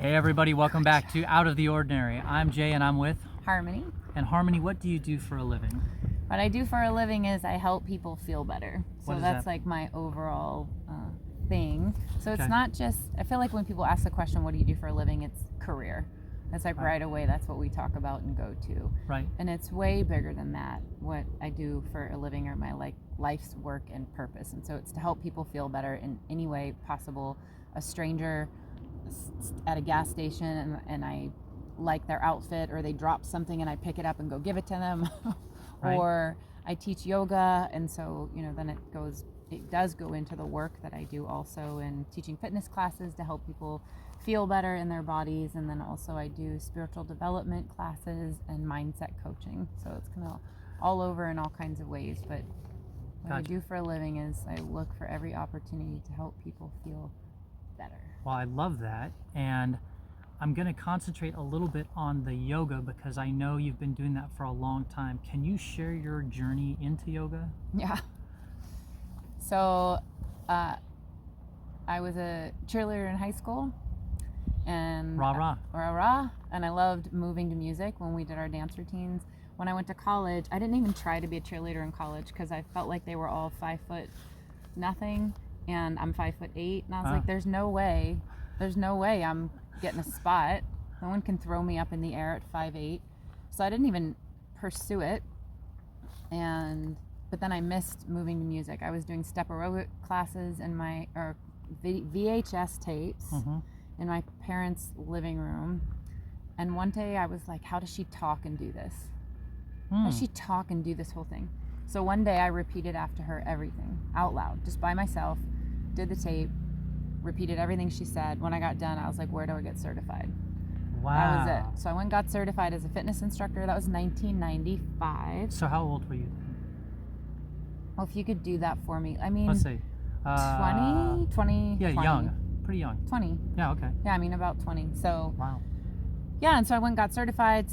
Hey everybody, welcome back to Out of the Ordinary. I'm Jay and I'm with Harmony. And Harmony, what do you do for a living? What I do for a living is I help people feel better. So What is that's that? like my overall thing. So it's Okay. not just, I feel like when people ask the question, what do you do for a living? It's career. It's like right away, that's what we talk about and go to. Right. And it's way bigger than that. What I do for a living or my life's work and purpose. And so it's to help people feel better in any way possible. A stranger at a gas station and I like their outfit, or they drop something and I pick it up and go give it to them. Right. Or I teach yoga, and so then it does go into the work that I do also in teaching fitness classes to help people feel better in their bodies, and then also I do spiritual development classes and mindset coaching. So it's kind of all over in all kinds of ways, but what I do for a living is I look for every opportunity to help people feel better. Well, I love that, and I'm going to concentrate a little bit on the yoga because I know you've been doing that for a long time. Can you share your journey into yoga? Yeah. So I was a cheerleader in high school, and Rah. and I loved moving to music when we did our dance routines. When I went to college, I didn't even try to be a cheerleader in college because I felt like they were all 5 foot nothing, and I'm 5'8", and I was like, there's no way I'm getting a spot. No one can throw me up in the air at 5'8", so I didn't even pursue it. But then I missed moving to music. I was doing step aerobic classes in my VHS tapes in my parents' living room. And one day I was like, how does she talk and do this? How does she talk and do this whole thing? So one day I repeated after her everything out loud, just by myself, did the tape, repeated everything she said. When I got done, I was like, where do I get certified? Wow. That was it. So I went and got certified as a fitness instructor. That was 1995. So how old were you then? Well, if you could do that for me. I mean, Let's see. 20. Yeah, 20. young. Pretty young. 20. Yeah, okay. Yeah, I mean, about 20. So, wow. Yeah, and so I went and got certified,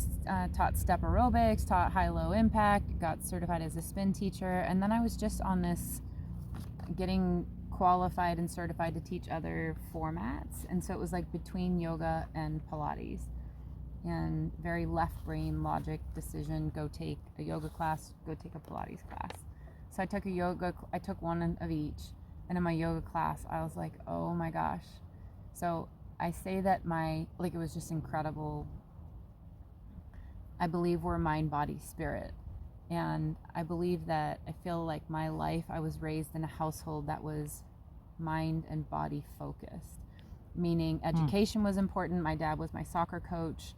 taught step aerobics, taught high-low impact, got certified as a spin teacher, and then I was just on this getting qualified and certified to teach other formats. And so it was like between yoga and Pilates, and very left brain logic decision, go take a yoga class, go take a Pilates class. So I took one of each, and in my yoga class I was like, oh my gosh. So I say that it was just incredible. I believe we're mind, body, spirit. And I believe that I feel like my life, I was raised in a household that was mind and body focused, meaning education was important. My dad was my soccer coach.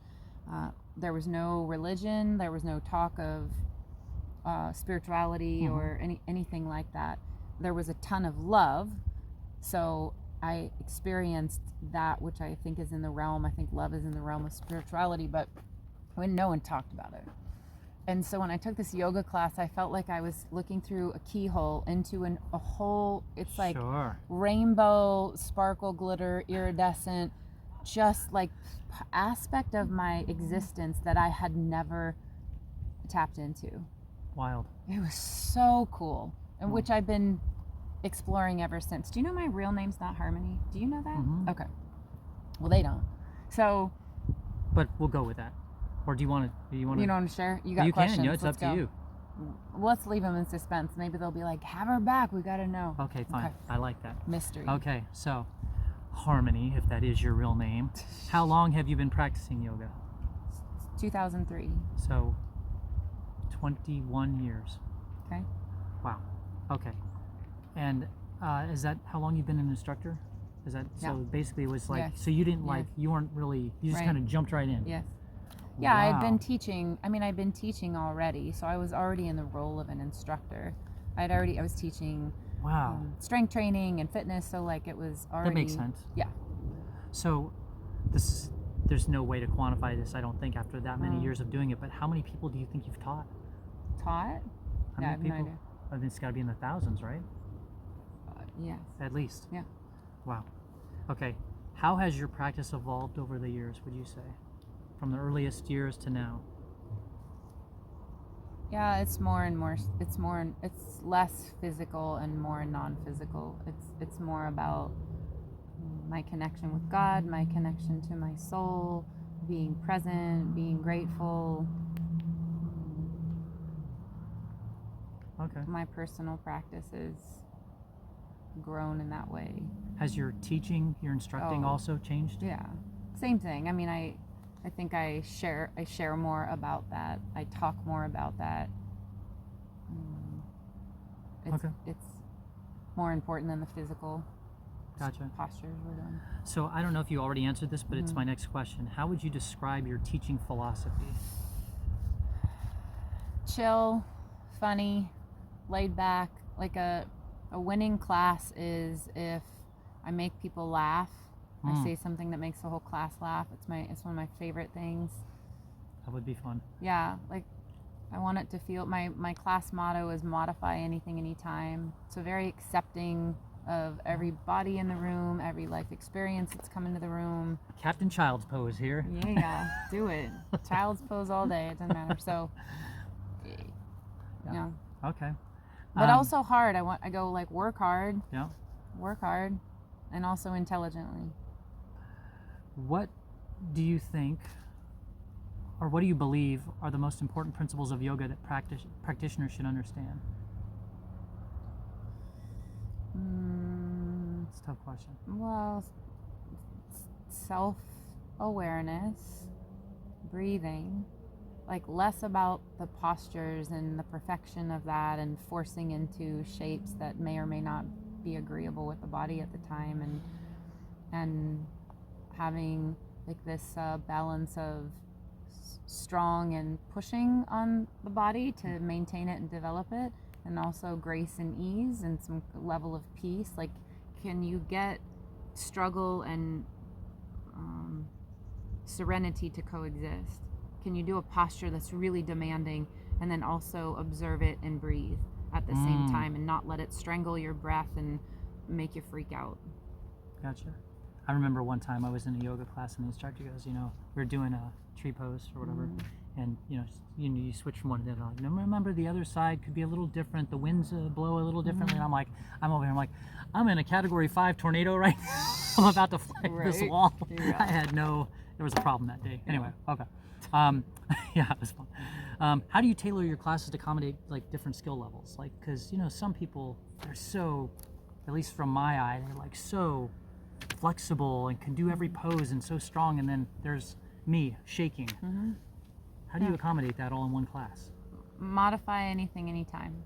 There was no religion. There was no talk of spirituality or anything like that. There was a ton of love. So I experienced that, which I think is in the realm. I think love is in the realm of spirituality, but when no one talked about it. And so when I took this yoga class, I felt like I was looking through a keyhole into a whole, it's like rainbow, sparkle, glitter, iridescent, just like aspect of my existence that I had never tapped into. Wild. It was so cool, and which I've been exploring ever since. Do you know my real name's not Harmony? Do you know that? Okay. Well, they don't. So. But we'll go with that. Or do you want to? You don't want to share? You got questions? You can. It's up to you. Well, let's leave them in suspense. Maybe they'll be like, "Have her back. We got to know." Okay, fine. Okay. I like that. Mystery. Okay, so Harmony, if that is your real name, how long have you been practicing yoga? 2003. So 21 years. Okay. Wow. Okay. And is that how long you've been an instructor? Is that so? Basically, it was like so you didn't you weren't really you just kind of jumped right in. Yes. Yeah, wow. I'd been teaching. I mean, I'd been teaching already, so I was already in the role of an instructor. I was teaching. Wow. Strength training and fitness, so like it was already. That makes sense. Yeah. So, there's no way to quantify this, I don't think, after that many years of doing it. But how many people do you think you've taught? Taught? How many people? No idea. I think it's got to be in the thousands, right? Yes. At least. Yeah. Wow. Okay. How has your practice evolved over the years, would you say? From the earliest years to now? Yeah, it's more and more. It's less physical and more non-physical. It's more about my connection with God, my connection to my soul, being present, being grateful. Okay. My personal practice is grown in that way. Has your teaching, your instructing also changed? Yeah, same thing. I mean, I think I share more about that. I talk more about that. It's more important than the physical postures we're doing. So I don't know if you already answered this, but it's my next question. How would you describe your teaching philosophy? Chill, funny, laid back. Like a winning class is if I make people laugh. I say something that makes the whole class laugh. It's one of my favorite things. That would be fun. Yeah, like I want it to feel, my class motto is modify anything, anytime. So very accepting of every body in the room, every life experience that's come into the room. Captain Child's pose here. Yeah, do it. Child's pose all day, it doesn't matter. So, yeah. Okay. But also hard. I go like work hard. Yeah. Work hard, and also intelligently. What do you think, or what do you believe are the most important principles of yoga that practitioners should understand? It's a tough question. Well, self-awareness, breathing, like less about the postures and the perfection of that and forcing into shapes that may or may not be agreeable with the body at the time, and having like this balance of strong and pushing on the body to maintain it and develop it, and also grace and ease and some level of peace. Like, can you get struggle and serenity to coexist? Can you do a posture that's really demanding and then also observe it and breathe at the same time and not let it strangle your breath and make you freak out? Gotcha. I remember one time I was in a yoga class and the instructor goes, we were doing a tree pose or whatever, and you switch from one to the other. Like, remember the other side could be a little different. The winds blow a little differently. And I'm over here. I'm in a Category 5 tornado right now. I'm about to fly this wall. Yeah. There was a problem that day. Anyway, okay. Yeah, it was fun. How do you tailor your classes to accommodate like different skill levels? Like, because some people, they're so, at least from my eye, they're like so flexible and can do every pose and so strong, and then there's me shaking. How do you accommodate that all in one class? Modify anything, anytime.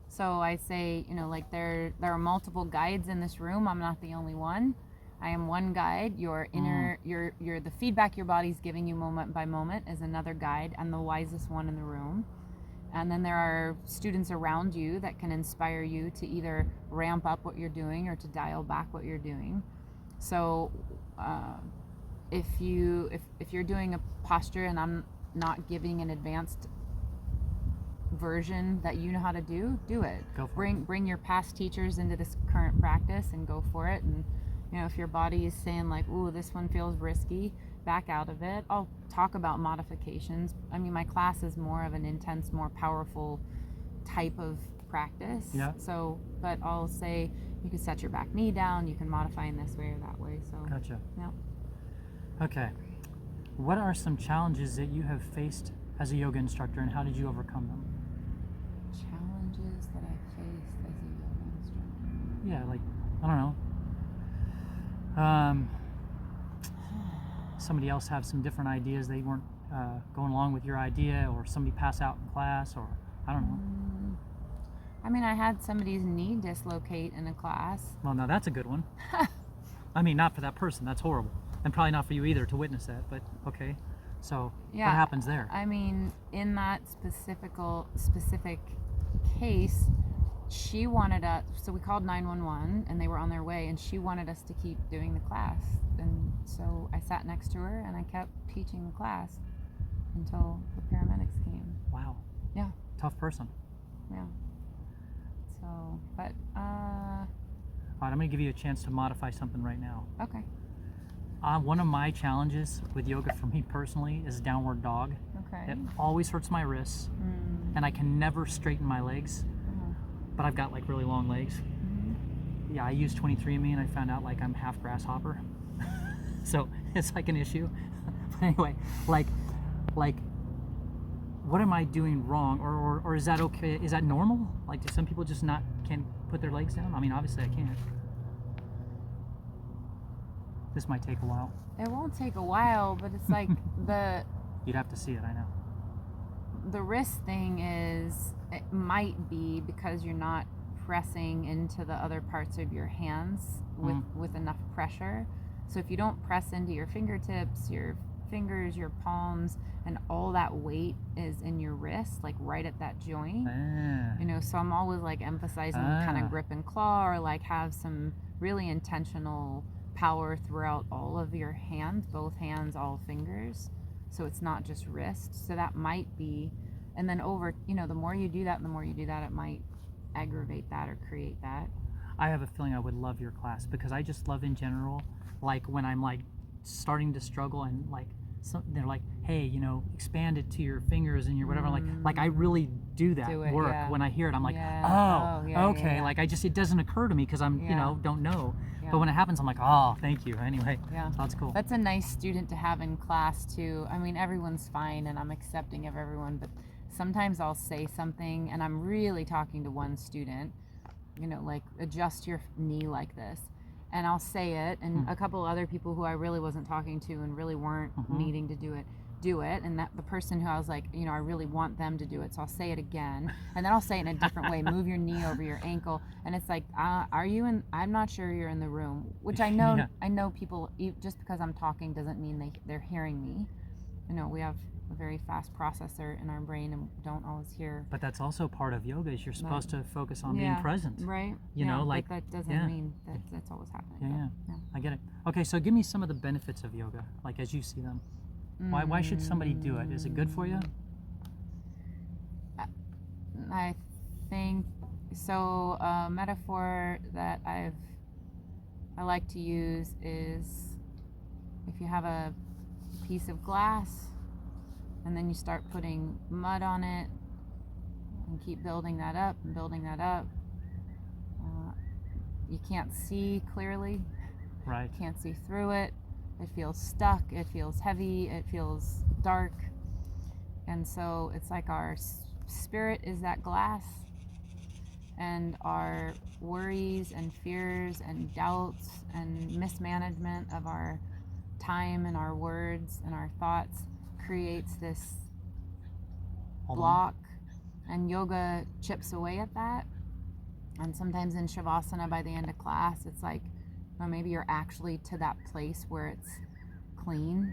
So I say, like there are multiple guides in this room. I'm not the only one. I am one guide. Your inner, your the feedback your body's giving you moment by moment is another guide, and the wisest one in the room. And then there are students around you that can inspire you to either ramp up what you're doing or to dial back what you're doing. So if you're doing a posture and I'm not giving an advanced version that you know how to do it. Go for it. Bring your past teachers into this current practice and go for it. And if your body is saying like, ooh, this one feels risky, back out of it. I'll talk about modifications. I mean, my class is more of an intense, more powerful type of practice. Yeah. So, but I'll say you can set your back knee down, you can modify in this way or that way. So. Gotcha. Yeah. Okay. What are some challenges that you have faced as a yoga instructor, and how did you overcome them? Challenges that I faced as a yoga instructor? Yeah, like, I don't know. Somebody else have some different ideas, they weren't going along with your idea, or somebody pass out in class, or I don't know. I mean, I had somebody's knee dislocate in a class. Well, now that's a good one. I mean, not for that person, that's horrible. And probably not for you either to witness that, but okay. So yeah, what happens there? I mean, in that specific case, she wanted us, so we called 911 and they were on their way, and she wanted us to keep doing the class. And so I sat next to her and I kept teaching the class until the paramedics came. Wow. Yeah. Tough person. Yeah. So, but, all right, I'm going to give you a chance to modify something right now. Okay. One of my challenges with yoga for me personally is downward dog. Okay. It always hurts my wrists, and I can never straighten my legs, but I've got like really long legs. yeah, I use 23andMe and I found out like I'm half grasshopper. So it's like an issue. But anyway, like what am I doing wrong, or is that okay? Is that normal? Like, do some people just not can't put their legs down? I mean, obviously I can't. This might take a while. It won't take a while, but it's like You'd have to see it, I know. the wrist thing is, it might be because you're not pressing into the other parts of your hands with enough pressure. So if you don't press into your fingertips, your fingers, your palms, and all that weight is in your wrist, like right at that joint. You know, so I'm always like emphasizing kind of grip and claw, or like have some really intentional power throughout all of your hands, both hands, all fingers. So it's not just wrist. So that might be, and then over, you know, the more you do that, it might aggravate that or create that. I have a feeling I would love your class, because I just love in general, like when I'm like starting to struggle and like they're like, hey, you know, expand it to your fingers and your whatever. Like I really do that work. When I hear it, I'm like, okay. Like it doesn't occur to me because I'm, you know, don't know. But when it happens, I'm like, oh, thank you. Anyway, so that's cool. That's a nice student to have in class too. I mean, everyone's fine and I'm accepting of everyone, but sometimes I'll say something and I'm really talking to one student, you know, like adjust your knee like this. And I'll say it, and a couple other people who I really wasn't talking to and really weren't needing to do it, and that the person who I was like, you know, I really want them to do it, so I'll say it again, and then I'll say it in a different way, move your knee over your ankle, and it's like, are you in, I'm not sure you're in the room, which I know, I know people, just because I'm talking doesn't mean they're hearing me, you know, we have a very fast processor in our brain and don't always hear. But that's also part of yoga, is you're supposed to focus on being present. Right. You know, like but that doesn't mean that that's always happening. Yeah. I get it. Okay, so give me some of the benefits of yoga, like as you see them. Why should somebody do it? Is it good for you? I think so. A metaphor that I like to use is, if you have a piece of glass and then you start putting mud on it and keep building that up and building that up, you can't see clearly. Right. You can't see through it. It feels stuck. It feels heavy. It feels dark. And so it's like our spirit is that glass, and our worries and fears and doubts and mismanagement of our time and our words and our thoughts creates this block, and yoga chips away at that. And sometimes in Shavasana, by the end of class, it's like, or maybe you're actually to that place where it's clean,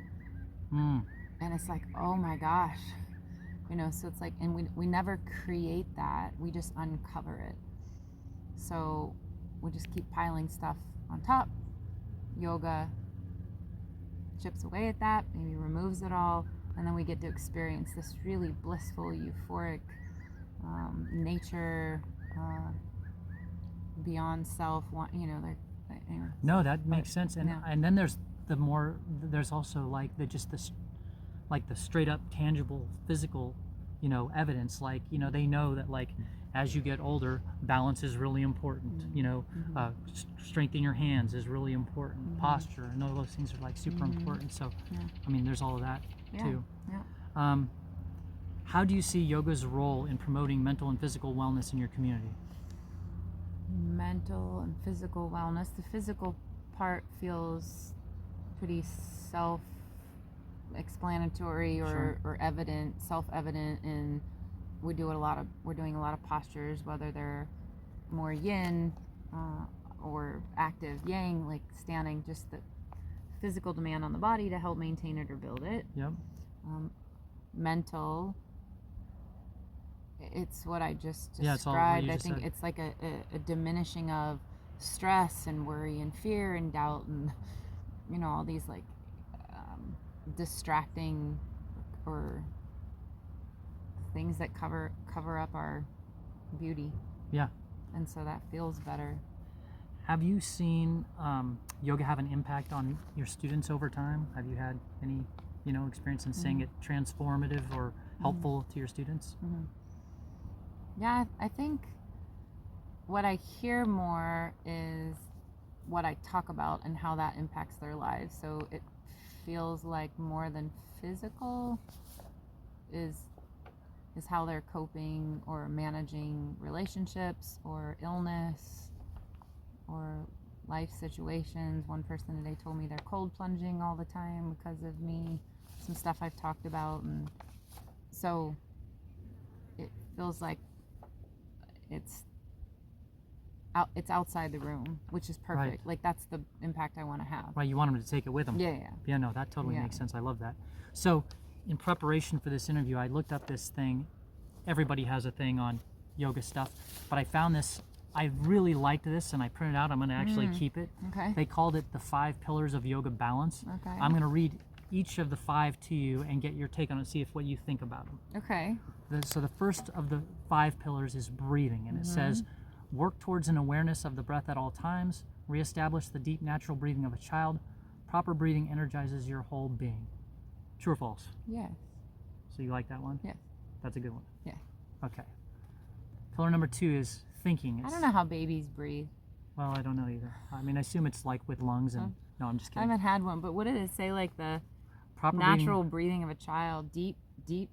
and it's like, oh my gosh, you know, so it's like, and we never create that, we just uncover it. So we just keep piling stuff on top. Yoga chips away at that, maybe removes it all, and then we get to experience this really blissful, euphoric nature, beyond self. You know, anyway. No, that makes sense. And then there's also like the straight up tangible physical, you know, evidence. Like, you know, they know that like as you get older, balance is really important. You know, strength in your hands is really important. Posture and all those things are like super important. So, I mean, there's all of that too. How do you see yoga's role in promoting mental and physical wellness in your community? Mental and physical wellness. The physical part feels pretty self-explanatory or evident, self-evident, and we're doing a lot of postures, whether they're more yin or active yang, like standing, just the physical demand on the body to help maintain it or build it. Mental, it's what I just described. I think it's like a diminishing of stress and worry and fear and doubt and, you know, all these like distracting or things that cover up our beauty. And so that feels better. Have you seen yoga have an impact on your students over time? Have you had any, you know, experience in seeing it transformative or helpful to your students? Yeah, I think what I hear more is what I talk about and how that impacts their lives. So it feels like more than physical is how they're coping or managing relationships or illness or life situations. One person today told me they're cold plunging all the time because of me, some stuff I've talked about, and so it feels like it's outside the room, which is perfect. Right. Like that's the impact I want to have. Right, you want them to take it with them. Yeah. Yeah, no, that totally Yeah. makes sense. I love that. So, in preparation for this interview, I looked up this thing. Everybody has a thing on yoga stuff, but I found this. I really liked this, and I printed it out. I'm going to actually keep it. Okay. They called it the 5 pillars of yoga balance. Okay. I'm going to read each of the 5 to you and get your take on it, see if what you think about them. Okay. So the first of the 5 pillars is breathing, and it says, work towards an awareness of the breath at all times, reestablish the deep natural breathing of a child. Proper breathing energizes your whole being. True or false? Yes. So you like that one? Yes. That's a good one. Yeah. Okay. Pillar number 2 is thinking. I don't know how babies breathe. Well, I don't know either. I mean, I assume it's like with lungs and... No, I'm just I kidding. haven't had one, but what did it say? Like the Proper natural breathing of a child. Deep. Do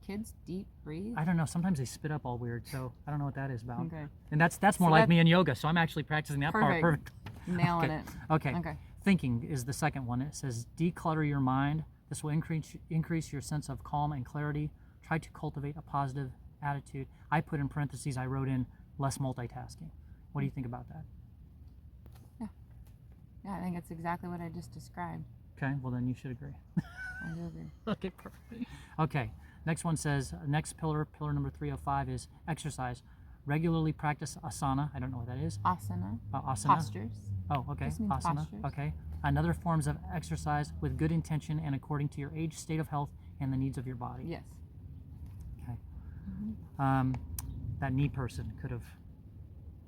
kids deep breathe? I don't know. Sometimes they spit up all weird, so I don't know what that is about. Okay. And that's more like me in yoga, so I'm actually practicing that part. Perfect. Nailing Okay. it. Okay. Okay. Thinking is the second one. It says declutter your mind. This will increase your sense of calm and clarity. Try to cultivate a positive attitude. I put in parentheses, I wrote in less multitasking. What do you think about that? Yeah, I think it's exactly what I just described. Okay, well then you should agree. I do agree. Okay, perfect. Okay, next one says, next pillar number 305 is exercise. Regularly practice asana. I don't know what that is. Asana. Asana. Postures. Oh, okay. Just means Asana. postures. Okay. And other forms of exercise with good intention and according to your age, state of health, and the needs of your body. Yes. Okay. That knee person could have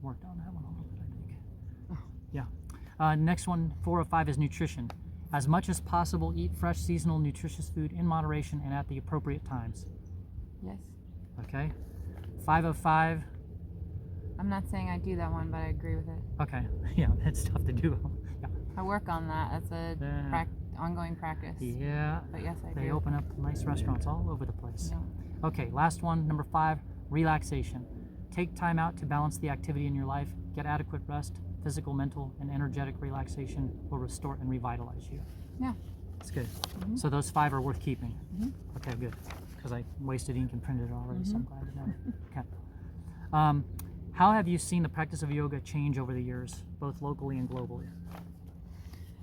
worked on that one a little bit, I think. Yeah. Next one, 405, is nutrition. As much as possible, eat fresh, seasonal, nutritious food in moderation and at the appropriate times. Yes. Okay. 505. I'm not saying I do that one, but I agree with it. Okay. Yeah, that's tough to do. Yeah. I work on that. That's a ongoing practice. Yeah. But yes, I do. They open up nice restaurants all over the place. Yeah. Okay, last one, number 5, relaxation. Take time out to balance the activity in your life. Get adequate rest. Physical, mental, and energetic relaxation will restore and revitalize you. Yeah. That's good. So those 5 are worth keeping. Okay, good. Because I wasted ink and printed it already, so I'm glad to know. Okay. How have you seen the practice of yoga change over the years, both locally and globally?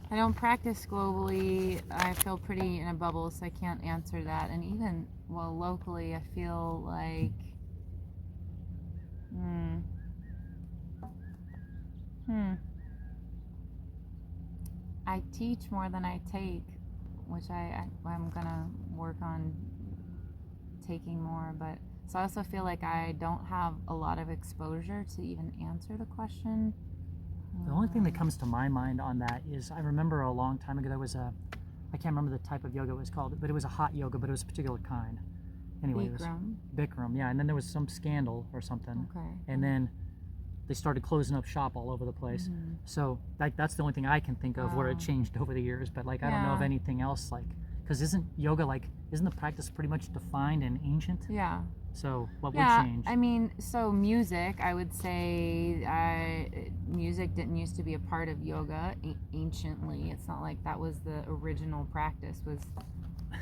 I don't practice globally. I feel pretty in a bubble, so I can't answer that. And even, well, locally, I feel like, I teach more than I take, which I'm gonna work on taking more, but so I also feel like I don't have a lot of exposure to even answer the question. The only thing that comes to my mind on that is I remember a long time ago there was I can't remember the type of yoga it was called, but it was a hot yoga, but it was a particular kind. Anyway, it was Bikram, yeah, and then there was some scandal or something. Okay. And then they started closing up shop all over the place. So that's the only thing I can think of where it changed over the years, but like I don't know of anything else, like, because isn't the practice pretty much defined and ancient? Yeah. So what would change? I mean, so music, I would say music didn't used to be a part of yoga anciently. It's not like that was the original practice, was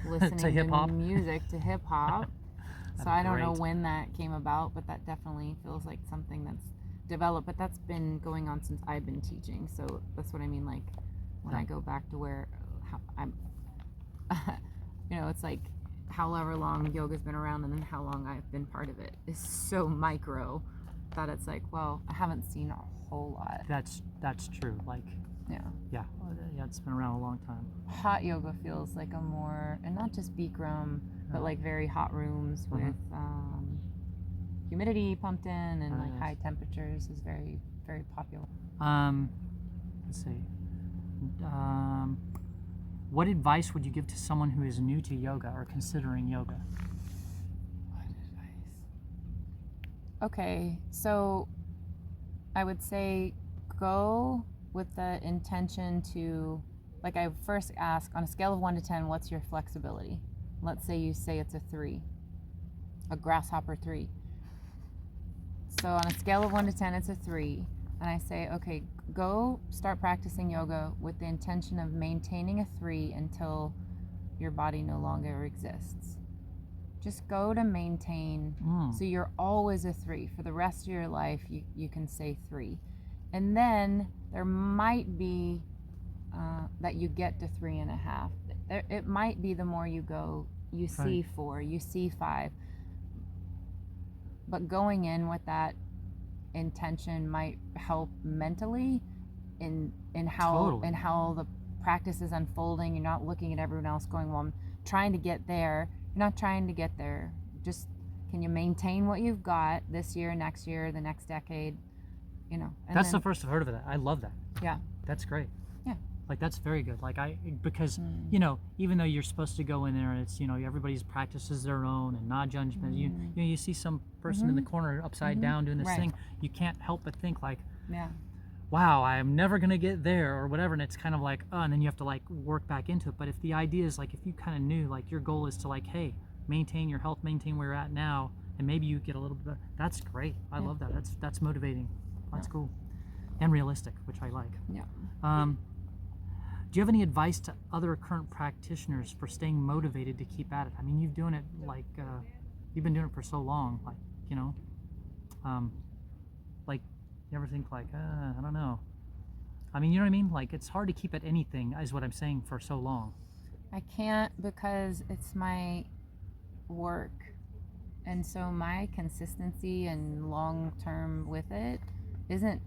listening to hip-hop? music, to hip hop. So I don't know great. when that came about, but that definitely feels like something that's developed, but that's been going on since I've been teaching. So that's what I mean, like when I go back to where I'm, it's like however long yoga's been around and then how long I've been part of it is so micro that it's like, well, I haven't seen a whole lot. That's true. Like, yeah, it's been around a long time. Hot yoga feels like a more, and not just Bikram, but like very hot rooms with humidity pumped in and like high temperatures is very, very popular. Let's see. What advice would you give to someone who is new to yoga or considering yoga? What advice? Okay, so I would say go with the intention to, like I first ask, on a scale of 1 to 10, what's your flexibility? Let's say you say it's a 3, a grasshopper 3. So on a scale of 1 to 10, it's a 3. And I say, okay, go start practicing yoga with the intention of maintaining a 3 until your body no longer exists. Just go to maintain. So you're always a 3. For the rest of your life, you can say 3. And then there might be that you get to 3.5. It might be the more you go, you see 4, you see 5. But going in with that intention might help mentally in how the practice is unfolding. You're not looking at everyone else going, well, I'm trying to get there. You're not trying to get there. Just, can you maintain what you've got this year, next year, the next decade, you know? And That's the first I've heard of it. I love that. Yeah. That's great. Yeah. Like, that's very good. Like, because, you know, even though you're supposed to go in there and it's, you know, everybody's practices their own and not judgment, you know, you see some person in the corner upside down doing this thing, you can't help but think like, wow, I'm never going to get there or whatever. And it's kind of like, oh, and then you have to like work back into it. But if the idea is like, if you kind of knew like your goal is to like, hey, maintain your health, maintain where you're at now, and maybe you get a little bit better, that's great. I love that. That's motivating. That's cool. And realistic, which I like. Yeah. Do you have any advice to other current practitioners for staying motivated to keep at it? I mean, you've doing it like, you've been doing it for so long, like, you know, like, you ever think like, I don't know. I mean, you know what I mean? Like, it's hard to keep at anything, is what I'm saying, for so long. I can't, because it's my work. And so my consistency and long term with it isn't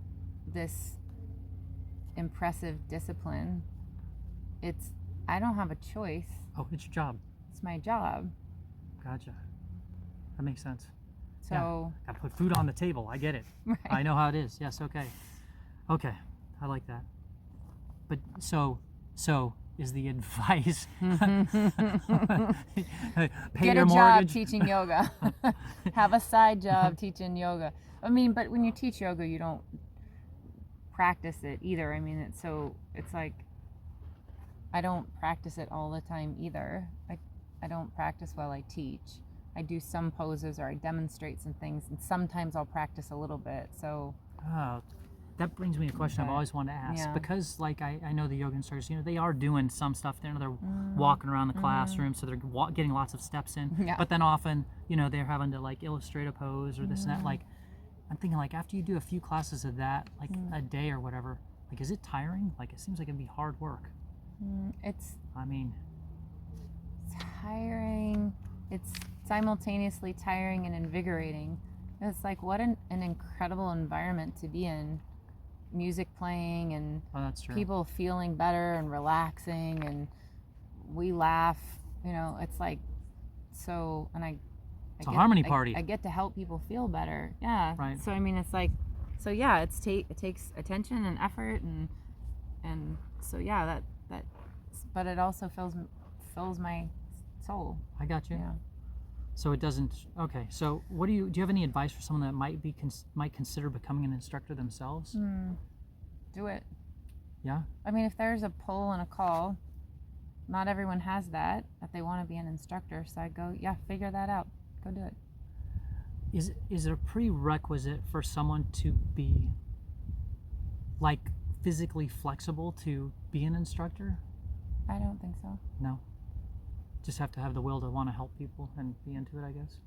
this impressive discipline. I don't have a choice. Oh, it's your job. It's my job. Gotcha. That makes sense. So yeah. Gotta put food on the table. I get it. Right. I know how it is. Yes. Okay. Okay. I like that. But so is the advice pay get your a mortgage? job teaching yoga. Have a side job teaching yoga. I mean, but when you teach yoga, you don't practice it either. I mean, it's like, I don't practice it all the time either. I don't practice while I teach. I do some poses or I demonstrate some things, and sometimes I'll practice a little bit. So that brings me to a question I've always wanted to ask. Because like I know the yoga instructors, you know, they are doing some stuff there. They're walking around the classroom, so they're getting lots of steps in. Yeah. But then often, you know, they're having to like illustrate a pose or this and that. Like, I'm thinking like, after you do a few classes of that, like a day or whatever, like, is it tiring? Like, it seems like it'd be hard work. It's tiring. It's simultaneously tiring and invigorating. It's like, what an incredible environment to be in. Music playing and that's true. People feeling better and relaxing, and we laugh. You know, it's like, so, and it's a harmony party. I get to help people feel better. Yeah. Right. So I mean, it's like, so yeah, it takes attention and effort, and so yeah, that but it also fills my soul. I got you. Yeah. So it doesn't. Okay. So what do you have any advice for someone that might consider becoming an instructor themselves? Do it. Yeah. I mean, if there's a pull and a call, not everyone has that they want to be an instructor. So I go, yeah, figure that out. Go do it. Is it a prerequisite for someone to be like physically flexible to be an instructor? I don't think so. No. Just have to have the will to want to help people and be into it, I guess.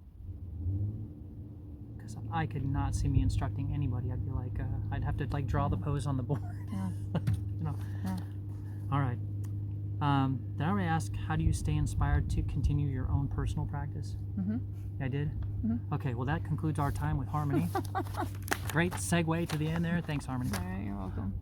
Because I could not see me instructing anybody. I'd be like, I'd have to like draw the pose on the board. Yeah. You know. Yeah. All right. Did I already ask, how do you stay inspired to continue your own personal practice? I did? Okay, well that concludes our time with Harmony. Great segue to the end there. Thanks, Harmony. All right, you're welcome.